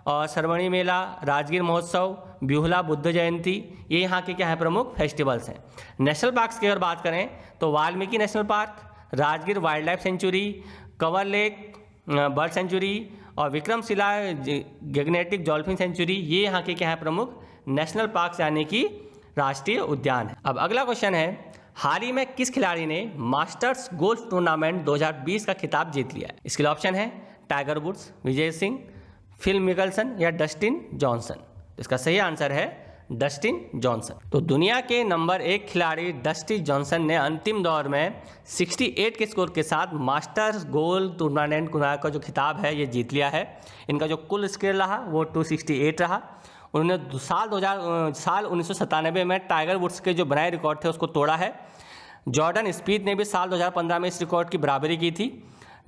और श्रवणी मेला, राजगीर महोत्सव, बिहुला बुद्ध जयंती, ये यहाँ के क्या है प्रमुख फेस्टिवल्स हैं। नेशनल पार्क्स की अगर बात करें तो Valmiki national park, Rajgir wild life sanctuary, Kanwar lake bird sanctuary और विक्रमशिला गैगनेटिक डॉल्फिन सेंचुरी, ये यहाँ के क्या है प्रमुख नेशनल पार्क्स यानी कि राष्ट्रीय उद्यान है। अब अगला क्वेश्चन है हाल ही में किस खिलाड़ी ने मास्टर्स गोल्फ टूर्नामेंट 2020 का खिताब जीत लिया है? इसके लिए ऑप्शन है tiger woods, Vijay Singh, fill Mickelson या डस्टिन जॉनसन। इसका सही आंसर है डस्टिन जॉनसन। तो दुनिया के नंबर 1 खिलाड़ी डस्टिन जॉनसन ने अंतिम दौर में 68 के स्कोर के साथ मास्टर्स गोल्फ टूर्नामेंट का जो खिताब है ये जीत लिया है। इनका जो कुल स्कोर रहा वो 268 रहा। उन्होंने साल 1997 में टाइगर वुड्स के जो बनाए रिकॉर्ड थे उसको तोड़ा है। जॉर्डन स्पीथ ने भी साल 2015 में इस रिकॉर्ड की बराबरी की थी।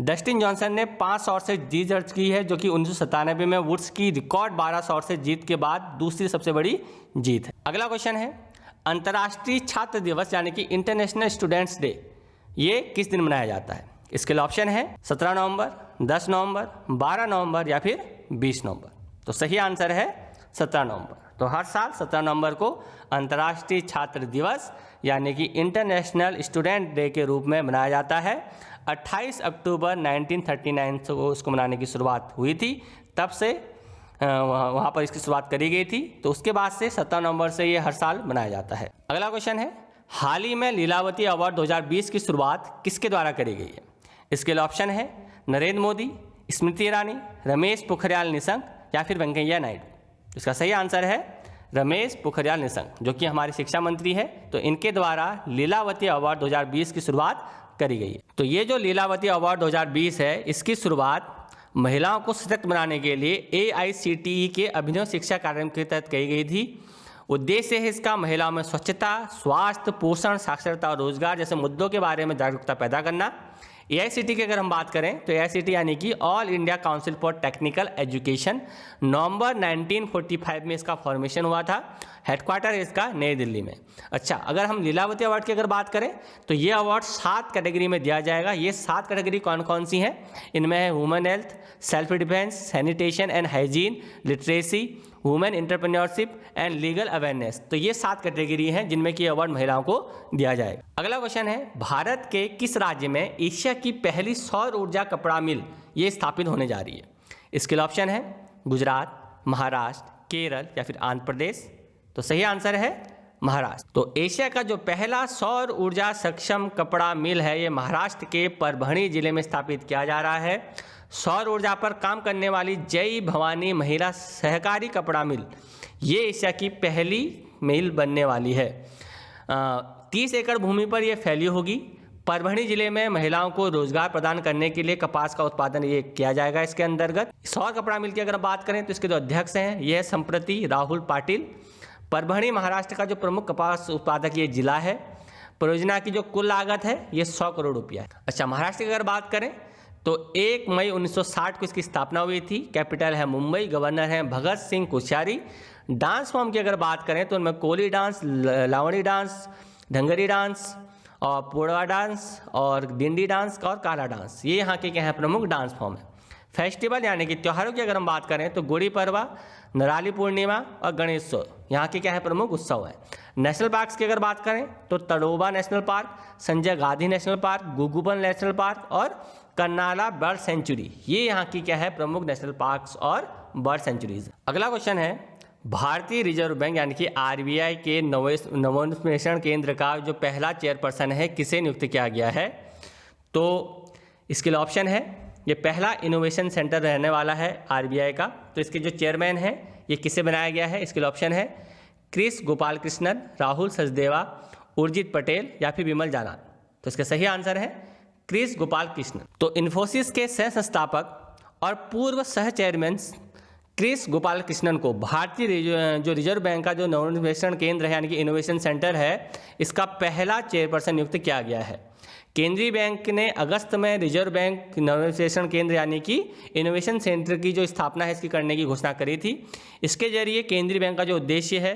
डस्टिन जॉनसन ने 5 शॉट से जीत दर्ज की है, जो कि 1997 में वुड्स की रिकॉर्ड 12 शॉट से जीत के बाद दूसरी सबसे बड़ी जीत है। अगला क्वेश्चन है अंतर्राष्ट्रीय छात्र दिवस यानी कि इंटरनेशनल स्टूडेंट्स डे ये किस दिन मनाया जाता है? इसके लिए ऑप्शन है 17 नवंबर, 10 नवंबर, 12 नवंबर या फिर 20 नवंबर। तो सही आंसर है 17 नवंबर। तो हर साल 17 नवंबर को अंतर्राष्ट्रीय छात्र दिवस यानी कि इंटरनेशनल स्टूडेंट डे के रूप में मनाया जाता है। 28 अक्टूबर 1939 को इसको मनाने की शुरुआत हुई थी, तब से वहाँ पर इसकी शुरुआत करी गई थी। तो उसके बाद से 17 नवंबर से ये हर साल मनाया जाता है। अगला क्वेश्चन है, हाल ही में लीलावती अवार्ड 2020 की शुरुआत किसके द्वारा करी गई है? इसके लिए ऑप्शन है नरेंद्र मोदी, स्मृति ईरानी, रमेश पोखरियाल निशंक या फिर वेंकैया नायडू। इसका सही आंसर है रमेश पोखरियाल निशंक, जो कि हमारे शिक्षा मंत्री है। तो इनके द्वारा लीलावती अवार्ड 2020 की शुरुआत करी गई है। तो ये जो लीलावती अवार्ड 2020 है, इसकी शुरुआत महिलाओं को सशक्त बनाने के लिए AICTE के अभिनव शिक्षा कार्यक्रम के तहत की गई थी। उद्देश्य है इसका महिलाओं में स्वच्छता, स्वास्थ्य, पोषण, साक्षरता और रोजगार जैसे मुद्दों के बारे में जागरूकता पैदा करना। AICTE की अगर हम बात करें तो AICTE यानी कि all India council for technical education, नवंबर 1945 में इसका फॉर्मेशन हुआ था। हेडक्वार्टर है इसका नई दिल्ली में। अच्छा, अगर हम लीलावती अवार्ड की अगर बात करें तो ये अवार्ड 7 कैटेगरी में दिया जाएगा। ये 7 कैटेगरी कौन कौन सी हैं? इनमें है women health, self defence, sanitation and hygiene, literacy, women entrepreneurship and legal awareness. तो ये 7 कैटेगरी हैं जिनमें कि अवार्ड महिलाओं को दिया जाएगा। अगला क्वेश्चन है, भारत के किस राज्य में एशिया की पहली सौर ऊर्जा कपड़ा मिल ये स्थापित होने जा रही है? इसके लिए ऑप्शन है गुजरात, महाराष्ट्र, केरल या फिर आंध्र प्रदेश। तो सही आंसर है महाराष्ट्र। तो एशिया का जो पहला सौर ऊर्जा सक्षम कपड़ा मिल है ये महाराष्ट्र के परभणी जिले में स्थापित किया जा रहा है। सौर ऊर्जा पर काम करने वाली जय भवानी महिला सहकारी कपड़ा मिल ये एशिया की पहली मिल बनने वाली है। 30 एकड़ भूमि पर यह फैली होगी। परभणी जिले में महिलाओं को रोजगार प्रदान करने के लिए कपास का उत्पादन ये किया जाएगा। इसके अंतर्गत सौर कपड़ा मिल की अगर बात करें तो इसके जो अध्यक्ष हैं ये संप्रति राहुल पाटिल। परभणी महाराष्ट्र का जो प्रमुख कपास उत्पादक ये जिला है। परियोजना की जो कुल लागत है ये 100 करोड़ रुपया है। अच्छा, महाराष्ट्र की अगर बात करें तो 1 मई 1960 को इसकी स्थापना हुई थी। कैपिटल है मुंबई, गवर्नर हैं भगत सिंह कोश्यारी। डांस फॉर्म की अगर बात करें तो उनमें कोली डांस, लावणी डांस, ढंगरी डांस और पोड़वा डांस और डिंडी डांस और काला डांस ये यहाँ के क्या है प्रमुख डांस फॉर्म है। फेस्टिवल यानी कि त्योहारों की अगर हम बात करें तो गुड़ी पड़वा, नराली पूर्णिमा और गणेशोत्सव यहाँ के क्या है प्रमुख उत्सव है। नेशनल पार्क्स की अगर बात करें तो Tadoba national park, Sanjay Gandhi national park, Gugaban national park और कर्नाला बर्ड सेंचुरी ये यहाँ की क्या है प्रमुख नेशनल पार्क्स और बर्ड सेंचुरीज। अगला क्वेश्चन है, भारतीय रिजर्व बैंक यानी कि RBI के नवोन्मेषण केंद्र का जो पहला चेयरपर्सन है किसे नियुक्त किया गया है? तो इसके लिए ऑप्शन है, ये पहला इनोवेशन सेंटर रहने वाला है RBI का। तो इसके जो चेयरमैन है ये किसे बनाया गया है? इसके लिए ऑप्शन है क्रिस गोपाल कृष्णन, राहुल सचदेवा, उर्जित पटेल या फिर विमल जानान। तो इसका सही आंसर है क्रिस गोपाल कृष्णन। तो इन्फोसिस के सह संस्थापक और पूर्व सह चेयरमैन क्रिस गोपाल कृष्णन को भारतीय जो रिजर्व बैंक का जो नवोन्मेषण केंद्र है यानी कि इनोवेशन सेंटर है इसका पहला चेयरपर्सन नियुक्त किया गया है। केंद्रीय बैंक ने अगस्त में रिजर्व बैंक नवोन्मेषण केंद्र यानी कि इनोवेशन सेंटर की जो स्थापना है इसकी करने की घोषणा करी थी। इसके जरिए केंद्रीय बैंक का जो उद्देश्य है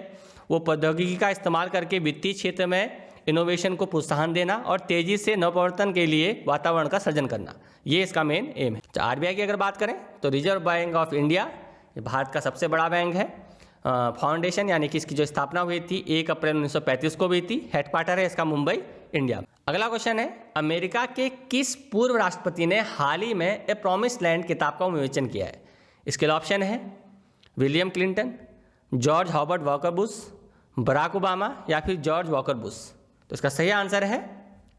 वो प्रौद्योगिकी का इस्तेमाल करके वित्तीय क्षेत्र में इनोवेशन को प्रोत्साहन देना और तेजी से नवप्रवर्तन के लिए वातावरण का सृजन करना ये इसका मेन एम है। RBI की अगर बात करें तो रिजर्व बैंक ऑफ इंडिया ये भारत का सबसे बड़ा बैंक है। फाउंडेशन यानी कि इसकी जो स्थापना हुई थी 1 अप्रैल 1935 को हुई थी। हेडक्वार्टर है इसका मुंबई, इंडिया। अगला क्वेश्चन है, अमेरिका के किस पूर्व राष्ट्रपति ने हाल ही में ए प्रॉमिस्ड लैंड किताब का विमोचन किया है? इसके लिए ऑप्शन है William Clinton, George Hobart Walker Bush, Barack Obama या फिर जॉर्ज वॉकर बुश। तो इसका सही आंसर है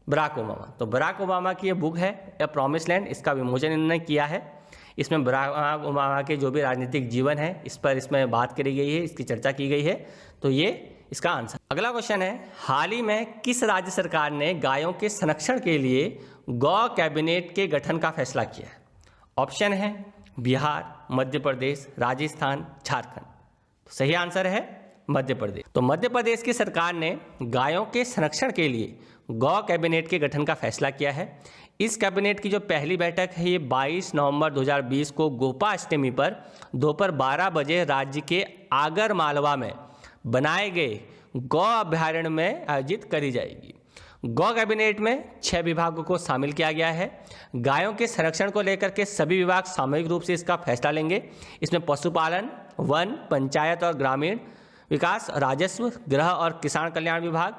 बराक ओबामा। तो बराक ओबामा की ये बुक है ए प्रॉमिस्ड लैंड, इसका विमोचन इन्होंने किया है। इसमें बराक ओबामा के जो भी राजनीतिक जीवन है इस पर इसमें बात करी गई है, इसकी चर्चा की गई है। तो ये इसका आंसर। अगला क्वेश्चन है, हाल ही में किस राज्य सरकार ने गायों के संरक्षण के लिए गौ कैबिनेट के गठन का फैसला किया है? ऑप्शन है बिहार, मध्य प्रदेश, राजस्थान, झारखंड। तो सही आंसर है मध्य प्रदेश। तो मध्य प्रदेश की सरकार ने गायों के संरक्षण के लिए गौ कैबिनेट के गठन का फैसला किया है। इस कैबिनेट की जो पहली बैठक है ये 22 नवंबर 2020 को गोपाष्टमी पर दोपहर 12 बजे राज्य के आगर मालवा में बनाए गए गौ अभ्यारण्य में आयोजित करी जाएगी। गौ कैबिनेट में 6 विभागों को शामिल किया गया है। गायों के संरक्षण को लेकर के सभी विभाग सामूहिक रूप से इसका फैसला लेंगे। इसमें पशुपालन, वन, पंचायत और ग्रामीण विकास, राजस्व, गृह और किसान कल्याण विभाग,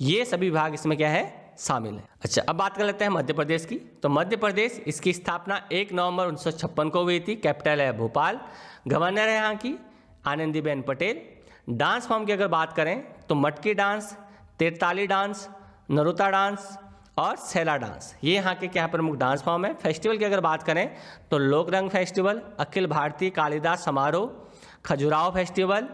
ये सभी विभाग इसमें क्या है, शामिल है। अच्छा, अब बात कर लेते हैं मध्य प्रदेश की। तो मध्य प्रदेश, इसकी स्थापना 1 नवंबर 1956 को हुई थी। कैपिटल है भोपाल। गवर्नर है यहाँ की आनंदीबेन पटेल। डांस फॉर्म की अगर बात करें तो मटकी डांस, तेरताली डांस, नरोता डांस और सैला डांस, ये यहाँ के क्या प्रमुख डांस फॉर्म है। फेस्टिवल की अगर बात करें तो लोक रंग फेस्टिवल, अखिल भारतीय कालिदास समारोह, खजुराहो फेस्टिवल,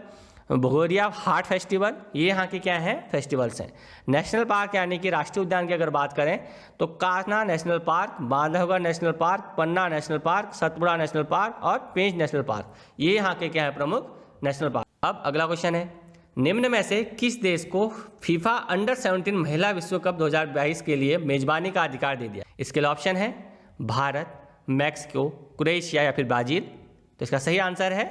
भगोरिया हाट फेस्टिवल, ये यहाँ के क्या हैं, फेस्टिवल्स हैं। नेशनल पार्क यानी कि राष्ट्रीय उद्यान की अगर बात करें तो Kanha national park, Bandhavgarh national park, Panna national park, Satpura national park और पेंच नेशनल पार्क, ये यहाँ के क्या है, प्रमुख नेशनल पार्क। अब अगला क्वेश्चन है, निम्न में से किस देश को फीफा अंडर 17 महिला विश्व कप 2022 के लिए मेजबानी का अधिकार दे दिया? इसके लिए ऑप्शन है भारत, मैक्सिको, क्रोएशिया या फिर ब्राजील। तो इसका सही आंसर है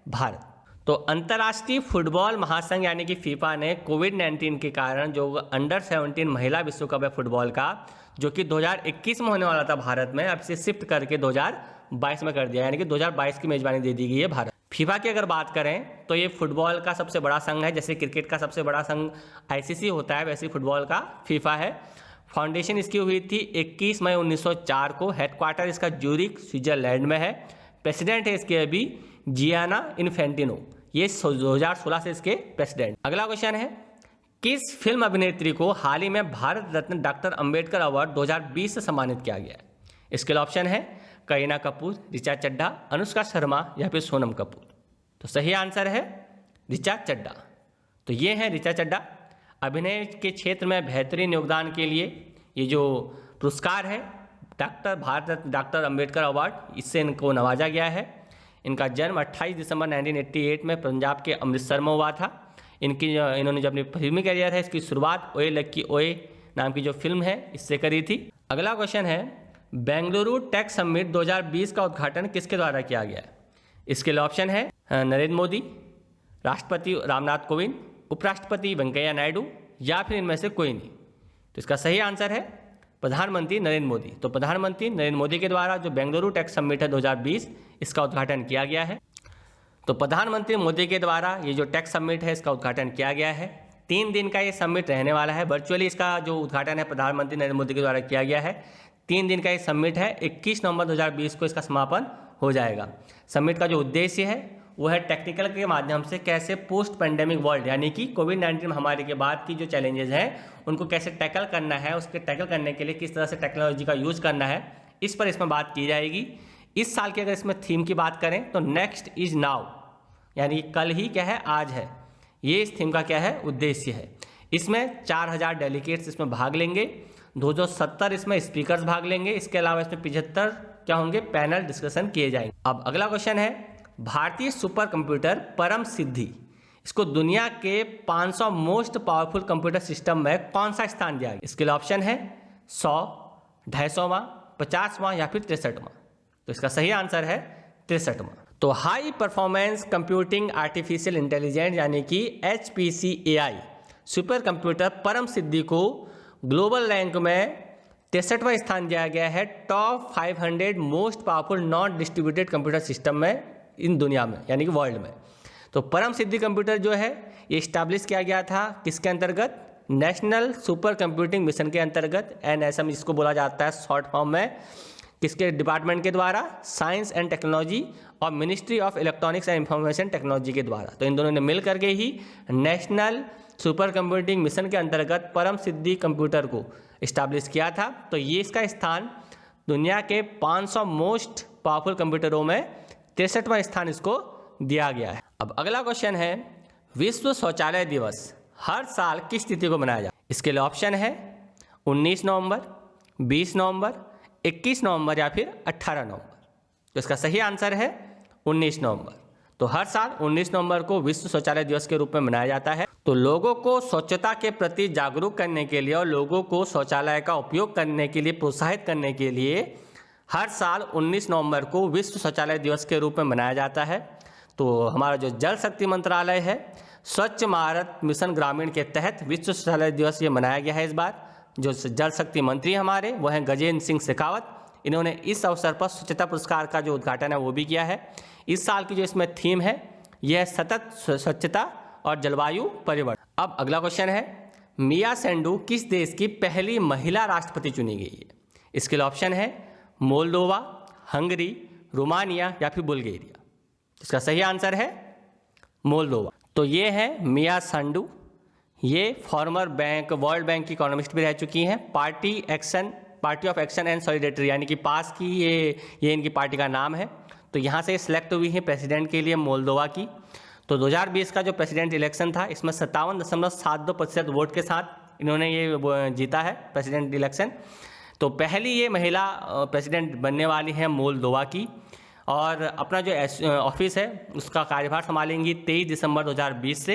भारत। तो अंतर्राष्ट्रीय फुटबॉल महासंघ यानी कि फीफा ने कोविड-19 के कारण जो अंडर 17 महिला विश्व कप है फुटबॉल का, जो कि 2021 में होने वाला था भारत में, अब इसे शिफ्ट करके 2022 में कर दिया, यानी कि 2022 की मेजबानी दे दी गई है भारत। फीफा की अगर बात करें तो ये फुटबॉल का सबसे बड़ा संघ है। जैसे क्रिकेट का सबसे बड़ा संघ आईसीसी होता है, वैसे फुटबॉल का फीफा है। फाउंडेशन इसकी हुई थी 21 मई 1904 को। हेडक्वार्टर इसका ज्यूरिख स्विट्जरलैंड में है। प्रेसिडेंट है इसके अभी जियाना इन्फेंटिनो, ये 2016 से इसके प्रेसिडेंट। अगला क्वेश्चन है, किस फिल्म अभिनेत्री को हाल ही में भारत रत्न डॉक्टर अंबेडकर अवार्ड 2020 से सम्मानित किया गया है? इसके लिए ऑप्शन है करीना कपूर, ऋचा चड्ढा, अनुष्का शर्मा या फिर सोनम कपूर। तो सही आंसर है ऋचा चड्ढा। तो ये है ऋचा चड्ढा। अभिनय के क्षेत्र में बेहतरीन योगदान के लिए ये जो पुरस्कार है भारत रत्न डॉक्टर अंबेडकर अवार्ड, इससे इनको नवाजा गया है। इनका जन्म 28 दिसंबर 1988 में पंजाब के अमृतसर में हुआ था। इन्होंने जो अपनी फिल्मी करियर है, इसकी शुरुआत ओए लक्की ओए नाम की जो फिल्म है इससे करी थी। अगला क्वेश्चन है, बेंगलुरु टेक समिट 2020 का उद्घाटन किसके द्वारा किया गया है? इसके लिए ऑप्शन है नरेंद्र मोदी, राष्ट्रपति रामनाथ कोविंद, उपराष्ट्रपति वेंकैया नायडू या फिर इनमें से कोई नहीं। तो इसका सही आंसर है प्रधानमंत्री नरेंद्र मोदी। तो प्रधानमंत्री नरेंद्र मोदी के द्वारा जो बेंगलुरु टेक समिट है 2020, इसका उद्घाटन किया गया है। तो प्रधानमंत्री मोदी के द्वारा ये जो टेक समिट है इसका उद्घाटन किया गया है। 3 दिन का ये समिट रहने वाला है। वर्चुअली इसका जो उद्घाटन है प्रधानमंत्री नरेंद्र मोदी के द्वारा किया गया है। 3 दिन का ये समिट है। 21 नवंबर 2020 को इसका समापन हो जाएगा। समिट का जो उद्देश्य है वो है टेक्निकल के माध्यम से कैसे पोस्ट पेंडेमिक वर्ल्ड यानी कि कोविड-19 महामारी के बाद की जो चैलेंजेस हैं उनको कैसे टैकल करना है, उसके टैकल करने के लिए किस तरह से टेक्नोलॉजी का यूज़ करना है, इस पर इसमें बात की जाएगी। इस साल की अगर इसमें थीम की बात करें तो नेक्स्ट इज नाउ, यानी कल ही क्या है, आज है। ये इस थीम का क्या है, उद्देश्य है। इसमें 4000 डेलीगेट्स इसमें भाग लेंगे। 270 इसमें स्पीकर्स भाग लेंगे। इसके अलावा इसमें 75 क्या होंगे, पैनल डिस्कशन किए जाएंगे। अब अगला क्वेश्चन है, भारतीय सुपर कंप्यूटर परम सिद्धि, इसको दुनिया के 500 मोस्ट पावरफुल कंप्यूटर सिस्टम में कौन सा स्थान दिया गया? इसके लिए ऑप्शन है 100, 250वां, 50वां या फिर 63वां। तो इसका सही आंसर है 63वां। तो high performance computing artificial intelligence यानी कि HPC AI सुपर कंप्यूटर परम सिद्धि को ग्लोबल रैंक में 63वां स्थान दिया गया है top 500 most powerful non distributed computer system में इन दुनिया में, यानी कि वर्ल्ड में। तो परम सिद्धि कंप्यूटर जो है ये इस्टेब्लिश किया गया था किसके अंतर्गत, नेशनल सुपर कंप्यूटिंग मिशन के अंतर्गत, NSM इसको बोला जाता है शॉर्ट फॉर्म में। किसके डिपार्टमेंट के द्वारा, साइंस एंड टेक्नोलॉजी और ministry of electronics and information technology के द्वारा। तो इन दोनों ने मिल करके ही नेशनल सुपर कंप्यूटिंग मिशन के अंतर्गत परम सिद्धि कंप्यूटर को इस्टेब्लिश किया था। तो ये इसका स्थान दुनिया के 500 मोस्ट पावरफुल कंप्यूटरों में 63वां स्थान इसको दिया गया है। अब अगला क्वेश्चन है, विश्व शौचालय दिवस हर साल किस तिथि को मनाया जाता है? इसके लिए ऑप्शन है 19 नवंबर, 20 नवंबर, 21 नवंबर या फिर 18 नवंबर। तो इसका सही आंसर है 19 नवंबर। तो हर साल 19 नवंबर को विश्व शौचालय दिवस के रूप में मनाया जाता है। तो लोगों को स्वच्छता के प्रति जागरूक करने के लिए और लोगों को शौचालय का उपयोग करने के लिए प्रोत्साहित करने के लिए हर साल 19 नवंबर को विश्व शौचालय दिवस के रूप में मनाया जाता है। तो हमारा जो जल शक्ति मंत्रालय है स्वच्छ भारत मिशन ग्रामीण के तहत विश्व शौचालय दिवस ये मनाया गया है इस बार। जो जल शक्ति मंत्री हमारे वो हैं गजेंद्र सिंह शेखावत। इन्होंने इस अवसर पर स्वच्छता पुरस्कार का जो उद्घाटन है वो भी किया है। इस साल की जो इसमें थीम है यह है सतत स्वच्छता और जलवायु परिवर्तन। अब अगला क्वेश्चन है, मिया सेंडू किस देश की पहली महिला राष्ट्रपति चुनी गई है? इसके लिए ऑप्शन है मोल्दोवा, हंगरी, रोमानिया या फिर बुल्गारिया। इसका सही आंसर है मोल्दोवा। तो ये है मिया सेंडू। ये फॉर्मर वर्ल्ड बैंक की इकोनॉमिस्ट भी रह चुकी हैं। Party of action and solidarity यानी कि पास की ये इनकी पार्टी का नाम है। तो यहाँ से सिलेक्ट हुई है प्रेसिडेंट के लिए मोल्दोवा की। तो 2020 का जो प्रेसिडेंट इलेक्शन था इसमें 57.72% वोट के साथ इन्होंने ये जीता है प्रेसिडेंट इलेक्शन। तो पहली ये महिला प्रेसिडेंट बनने वाली है मोल्दोवा की, और अपना जो ऑफिस है उसका कार्यभार संभालेंगी 23 दिसंबर 2020 से।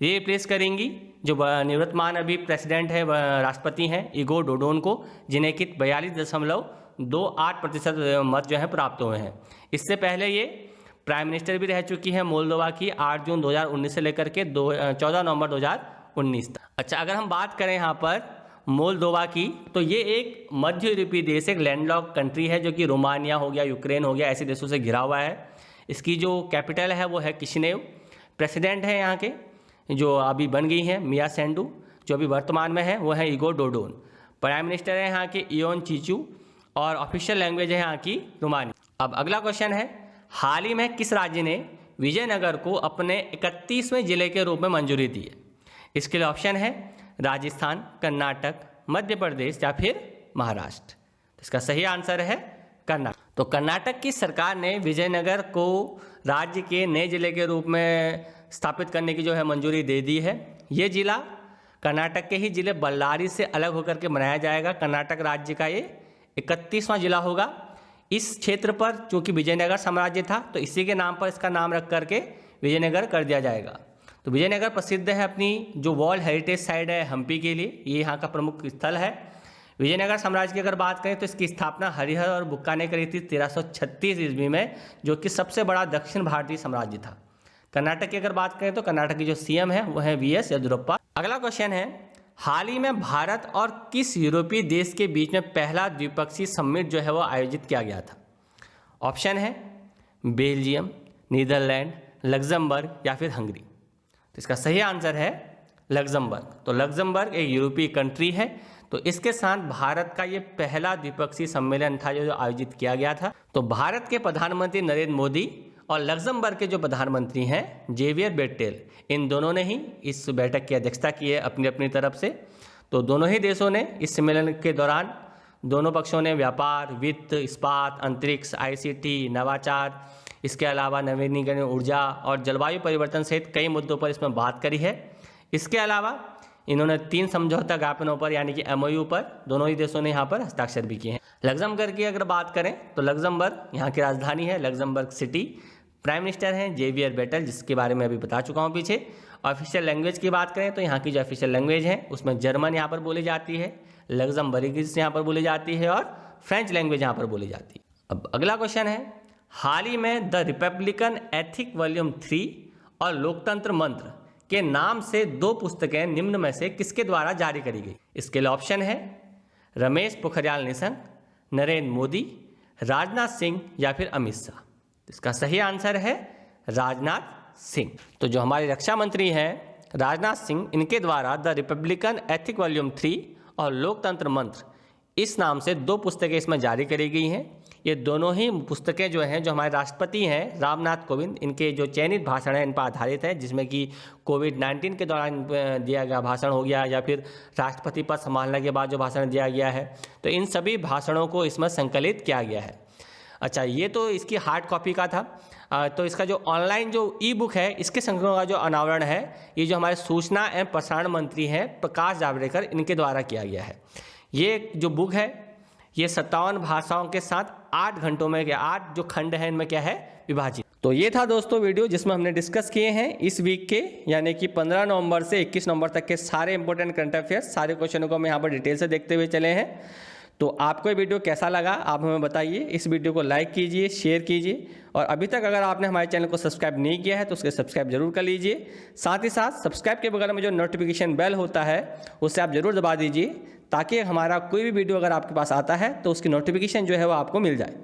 ये रिप्लेस करेंगी जो निवृत्तमान अभी प्रेसिडेंट है राष्ट्रपति हैं इगोर डोडोन को, जिन्हें कि 42.28% मत जो है प्राप्त हुए हैं। इससे पहले ये प्राइम मिनिस्टर भी रह चुकी है मोल्दोवा की 8 जून 2019 से लेकर के 14 नवंबर 2019 तक। अच्छा, अगर हम बात करें यहाँ पर मोल्दोवा की, तो ये एक मध्य यूरोपीय देश, एक लैंडलॉक कंट्री है जो कि रोमानिया हो गया, यूक्रेन हो गया, ऐसे देशों से घिरा हुआ है। इसकी जो कैपिटल है वो है किशिनेव। प्रेसिडेंट है यहाँ के जो अभी बन गई हैं मिया सेंडू, जो अभी वर्तमान में है वो है इगोर डोडोन। प्राइम मिनिस्टर है यहाँ के इयोन चीचू, और ऑफिशियल लैंग्वेज है यहाँ की रोमानी। अब अगला क्वेश्चन है, हाल ही में किस राज्य ने विजयनगर को अपने 31वें जिले के रूप में मंजूरी दी है? इसके लिए ऑप्शन है राजस्थान, कर्नाटक, मध्य प्रदेश या फिर महाराष्ट्र। इसका सही आंसर है कर्नाटक। तो कर्नाटक की सरकार ने विजयनगर को राज्य के नए जिले के रूप में स्थापित करने की जो है मंजूरी दे दी है। ये जिला कर्नाटक के ही जिले बल्लारी से अलग होकर के बनाया जाएगा। कर्नाटक राज्य का ये 31वां जिला होगा। इस क्षेत्र पर चूँकि विजयनगर साम्राज्य था तो इसी के नाम पर इसका नाम रख करके विजयनगर कर दिया जाएगा। तो विजयनगर प्रसिद्ध है अपनी जो वर्ल्ड हेरिटेज साइट है हम्पी के लिए, ये यहाँ का प्रमुख स्थल है। विजयनगर साम्राज्य की अगर बात करें तो इसकी स्थापना हरिहर और बुक्का ने करी थी 1336 ईस्वी में, जो कि सबसे बड़ा दक्षिण भारतीय साम्राज्य था। कर्नाटक की अगर बात करें तो कर्नाटक की जो सीएम है वो है वीएस येदियुरप्पा। अगला क्वेश्चन है, हाल ही में भारत और किस यूरोपीय देश के बीच में पहला द्विपक्षीय समिट जो है वो आयोजित किया गया था? ऑप्शन है बेल्जियम, नीदरलैंड, लग्जमबर्ग या फिर हंगरी। तो इसका सही आंसर है लग्जमबर्ग। तो लग्जमबर्ग एक यूरोपीय कंट्री है। तो इसके साथ भारत का ये पहला द्विपक्षीय सम्मेलन था जो आयोजित किया गया था। तो भारत के प्रधानमंत्री नरेंद्र मोदी और लग्जमबर्ग के जो प्रधानमंत्री हैं जेवियर बेटेल, इन दोनों ने ही इस बैठक की अध्यक्षता की है अपनी अपनी तरफ से। तो दोनों ही देशों ने इस सम्मेलन के दौरान दोनों पक्षों ने व्यापार, वित्त, इस्पात, अंतरिक्ष, ICT, नवाचार, इसके अलावा नवीनीकरणीय ऊर्जा और जलवायु परिवर्तन सहित कई मुद्दों पर इसमें बात करी है। इसके अलावा इन्होंने 3 समझौता ज्ञापनों पर यानी कि MOU पर दोनों ही देशों ने यहाँ पर हस्ताक्षर भी किए हैं। लग्जमबर्ग की अगर बात करें तो लग्जमबर्ग यहाँ की राजधानी है लग्जमबर्ग सिटी। प्राइम मिनिस्टर हैं जेवियर बेटेल, जिसके बारे में अभी बता चुका हूँ पीछे। ऑफिशियल लैंग्वेज की बात करें तो यहाँ की जो ऑफिशियल लैंग्वेज है उसमें जर्मन यहाँ पर बोली जाती है, लग्जमबर्गीज यहाँ पर बोली जाती है और फ्रेंच लैंग्वेज यहाँ पर बोली जाती है। अब अगला क्वेश्चन है, हाल ही में द रिपब्लिकन एथिक वॉल्यूम 3 और लोकतंत्र मंत्र के नाम से 2 पुस्तकें निम्न में से किसके द्वारा जारी करी गई? इसके लिए ऑप्शन है रमेश पोखरियाल निशंक, नरेंद्र मोदी, राजनाथ सिंह या फिर अमित शाह। इसका सही आंसर है राजनाथ सिंह। तो जो हमारे रक्षा मंत्री हैं राजनाथ सिंह, इनके द्वारा द रिपब्लिकन एथिक वॉल्यूम 3 और लोकतंत्र मंत्र इस नाम से 2 पुस्तकें इसमें जारी करी गई हैं। ये दोनों ही पुस्तकें जो हैं, जो हमारे राष्ट्रपति हैं रामनाथ कोविंद, इनके जो चयनित भाषण हैं इन पर आधारित है, जिसमें कि कोविड-19 के दौरान दिया गया भाषण हो गया या फिर राष्ट्रपति पद संभालने के बाद जो भाषण दिया गया है, तो इन सभी भाषणों को इसमें संकलित किया गया है। अच्छा, ये तो इसकी हार्ड कॉपी का था। तो इसका जो ऑनलाइन जो ई-बुक है, इसके संस्करण का जो अनावरण है, ये जो हमारे सूचना एवं प्रसारण मंत्री हैं प्रकाश जावड़ेकर, इनके द्वारा किया गया है। ये जो बुक है ये 57 भाषाओं के साथ 8 घंटों में 8 जो खंड हैं इनमें क्या है विभाजित। तो ये था दोस्तों वीडियो जिसमें हमने डिस्कस किए हैं इस वीक के यानी कि 15 नवंबर से 21 नवंबर तक के सारे इंपॉर्टेंट करंट अफेयर्स। सारे क्वेश्चनों को हम यहाँ पर डिटेल से देखते हुए चले हैं। तो आपको ये वीडियो कैसा लगा आप हमें बताइए। इस वीडियो को लाइक कीजिए, शेयर कीजिए, और अभी तक अगर आपने हमारे चैनल को सब्सक्राइब नहीं किया है तो उसके सब्सक्राइब जरूर कर लीजिए। साथ ही साथ सब्सक्राइब के बगल में जो नोटिफिकेशन बेल होता है उसे आप ज़रूर दबा दीजिए, ताकि हमारा कोई भी वीडियो अगर आपके पास आता है तो उसकी नोटिफिकेशन जो है वो आपको मिल जाए।